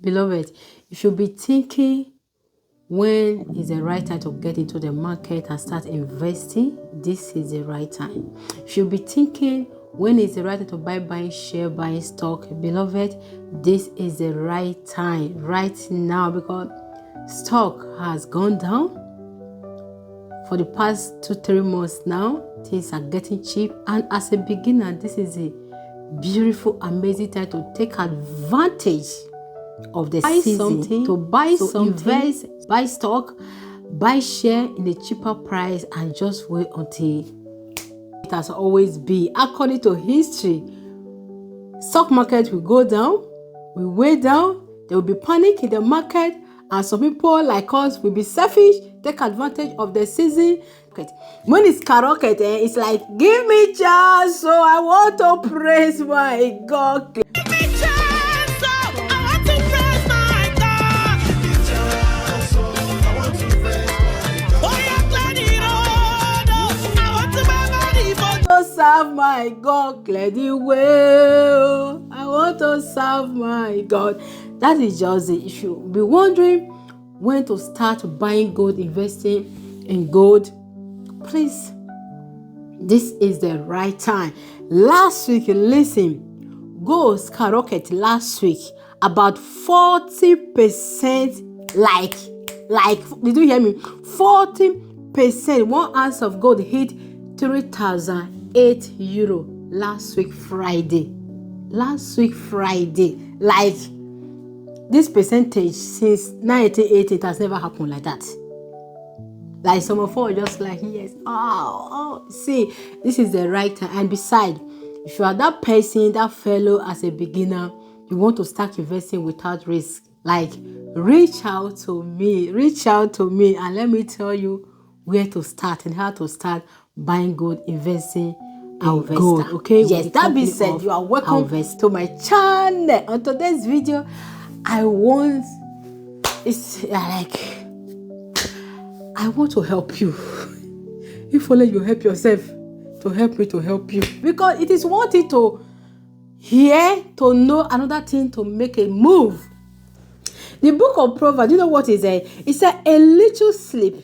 Beloved, you should be thinking when is the right time to get into the market and start investing. This is the right time. You should be thinking when is the right time to buying share, buying stock. Beloved, this is the right time right now, because stock has gone down for the past 2-3 months now. Things are getting cheap, and as a beginner, this is a beautiful, amazing time to take advantage of the season, to buy something, invest, buy stock, buy share in a cheaper price, and just wait until it has always been. According to history, stock market will go down, will way down, there will be panic in the market, and some people like us will be selfish, take advantage of the season. When it's skyrocket, it's like, give me chance, so I want to praise my God. Give me chance, so I want to praise my God. Give me chance, so I want to praise my God. Oh, yeah, clear it all. I want to serve my God. Clear the way. I want to serve my God. That is just the issue. Be wondering when to start buying gold, investing in gold. Please, this is the right time. Last week, listen, gold skyrocketed last week about 40%. Like, did you hear me? 40%. 1 ounce of gold hit 3,008 euro last week Friday. Like, this percentage since 1980, it has never happened like that. Like, some of us just like, yes, see, this is the right time. And besides, if you are that person, that fellow, as a beginner, you want to start investing without risk, like, reach out to me, and let me tell you where to start and how to start buying gold, investing in gold. Okay, yes. That being said, you are welcome to my channel. On today's video, I want to help you. If only you help yourself, to help me to help you. Because it is one thing to hear, to know, another thing to make a move. The book of Proverbs, you know what it says? It said, a little sleep,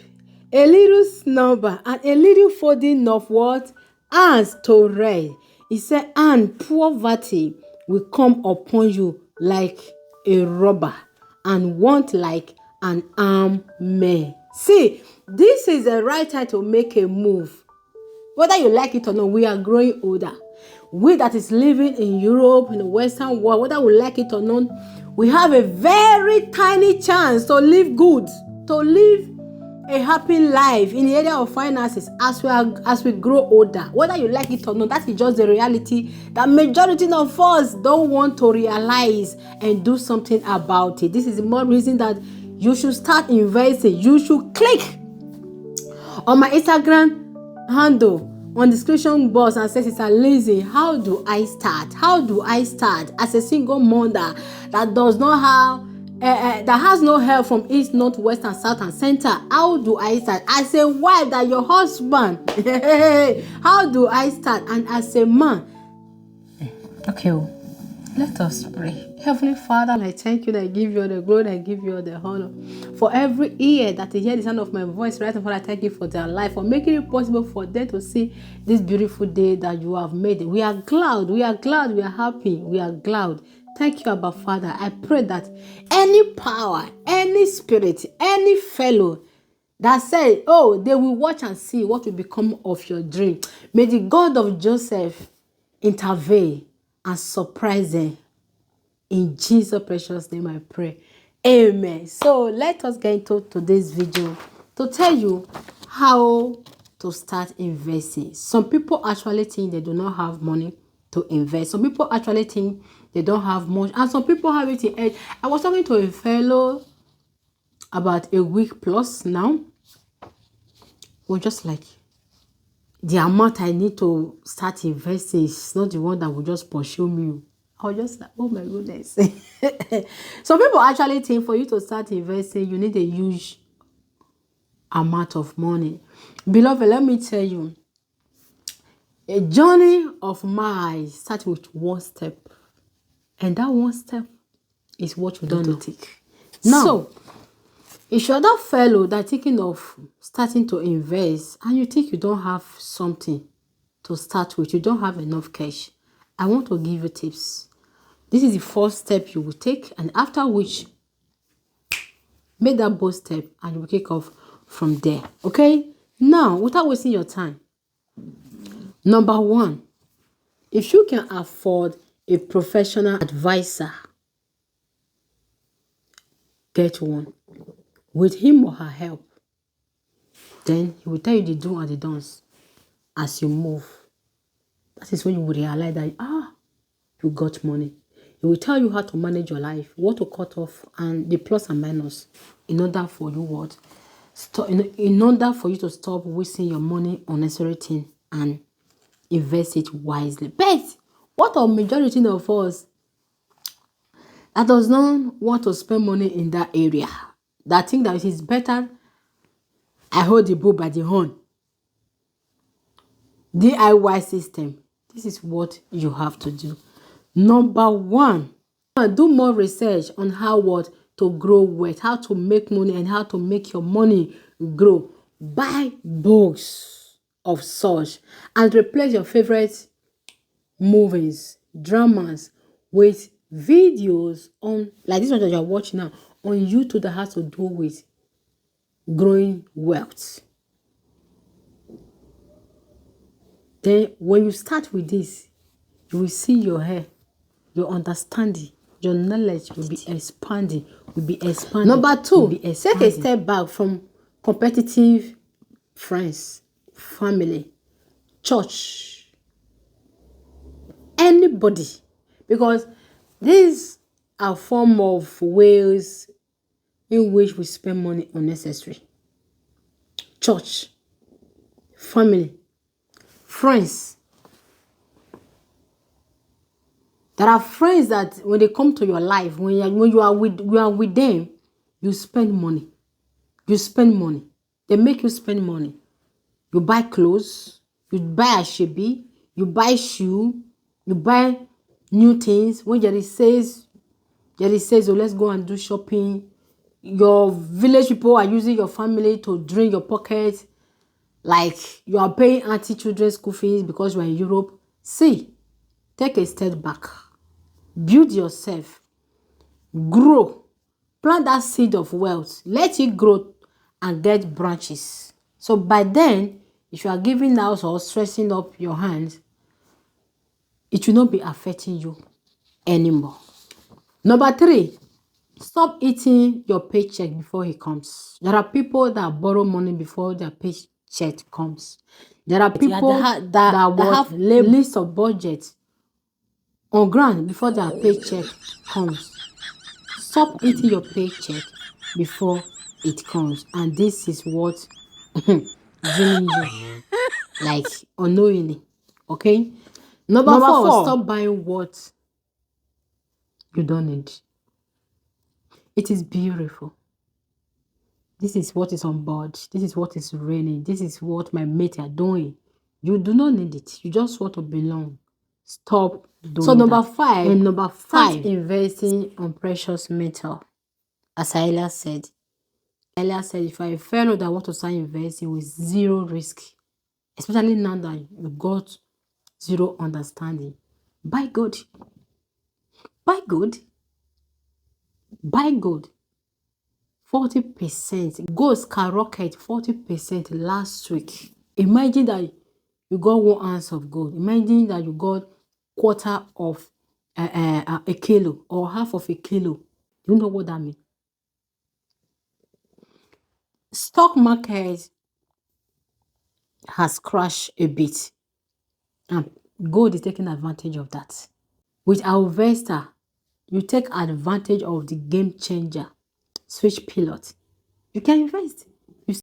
a little slumber, and a little folding of what? Hands to rest. It said, and poverty will come upon you like a robber, and want like an armed man. See, this is the right time to make a move. Whether you like it or not, we are growing older. We that is living in Europe, in the Western world, whether we like it or not, we have a very tiny chance to live good, to live a happy life in the area of finances as we grow older. Whether you like it or not, that is just the reality that majority of us don't want to realize and do something about it. This is the more reason that you should start investing. You should click on my Instagram handle on the description box and say, Sister Lizzie, how do I start? How do I start as a single mother that does not have that has no help from east, north, west, and south and center? How do I start? As a wife that your husband, how do I start? And as a man, okay, let us pray. Heavenly Father, I thank you, that I give you all the glory, I give you all the honor. For every ear that hear the sound of my voice right now, Father, I thank you for their life, for making it possible for them to see this beautiful day that you have made. We are glad, we are happy, we are glad. Thank you, Abba Father. I pray that any power, any spirit, any fellow that said, oh, they will watch and see what will become of your dream, may the God of Joseph intervene and surprise them. In Jesus' precious name I pray. Amen. So let us get into today's video to tell you how to start investing. Some people actually think they do not have money to invest. Some people actually think they don't have much. And some people have it in edge. I was talking to a fellow about a week plus now. We're just like, the amount I need to start investing is not the one that will just pursue me. I was just like, oh my goodness. Some people actually think for you to start investing, you need a huge amount of money. Beloved, let me tell you, a journey of mine starts with one step. And that one step is what you don't take. Now, so if you're that fellow that thinking of starting to invest and you think you don't have something to start with, you don't have enough cash, I want to give you tips. This is the first step you will take, and after which, make that bold step and you will kick off from there. Okay? Now, without wasting your time, number one, if you can afford a professional advisor, get one. With him or her help, then he will tell you the do and the don'ts as you move. That is when you will realize that, you got money. He will tell you how to manage your life, what to cut off, and the plus and minus in order for you in order for you to stop wasting your money on unnecessary things and invest it wisely. But what a majority of us that does not want to spend money in that area, that think that it is better I hold the bull by the horn. DIY system. This is what you have to do. Number one, do more research on how to grow wealth, how to make money, and how to make your money grow. Buy books of such and replace your favorite movies, dramas with videos on, like this one that you're watching now, on YouTube that has to do with growing wealth. Then when you start with this, you will see your hair, your understanding, your knowledge will be expanding, Number two, take a step back from competitive friends, family, church, anybody, because these are form of ways in which we spend money unnecessary. Church, family, friends. There are friends that when they come to your life, when you are with them, you spend money. You spend money. They make you spend money. You buy clothes, you buy ashebi, you buy shoe, you buy new things. When Jerry says, oh, let's go and do shopping. Your village people are using your family to drain your pocket. Like you are paying auntie children's school fees because you are in Europe. See, take a step back. Build yourself. Grow. Plant that seed of wealth. Let it grow and get branches. So by then, if you are giving out or stressing up your hands, it will not be affecting you anymore. Number three, stop eating your paycheck before it comes. There are people that borrow money before their paycheck comes. There are people that have list of budgets on ground before their paycheck comes. Stop eating your paycheck before it comes. And this is what draining you, like unknowingly. Okay? Number four, stop buying what you don't need. It is beautiful. This is what is on board. This is what is raining. This is what my mates are doing. You do not need it. You just want to belong. Stop doing so number that. Five, investing on precious metal. As Ayla said, if I fellow that want to start investing with zero risk, especially now that you got zero understanding, buy gold. Buy gold. Buy gold. 40%. Gold skyrocket 40% last week. Imagine that you got 1 ounce of gold. Imagine that you got quarter of a kilo or half of a kilo. You know what that means? Stock market has crashed a bit, and gold is taking advantage of that. With our investor, you take advantage of the game changer switch pilot. You can invest.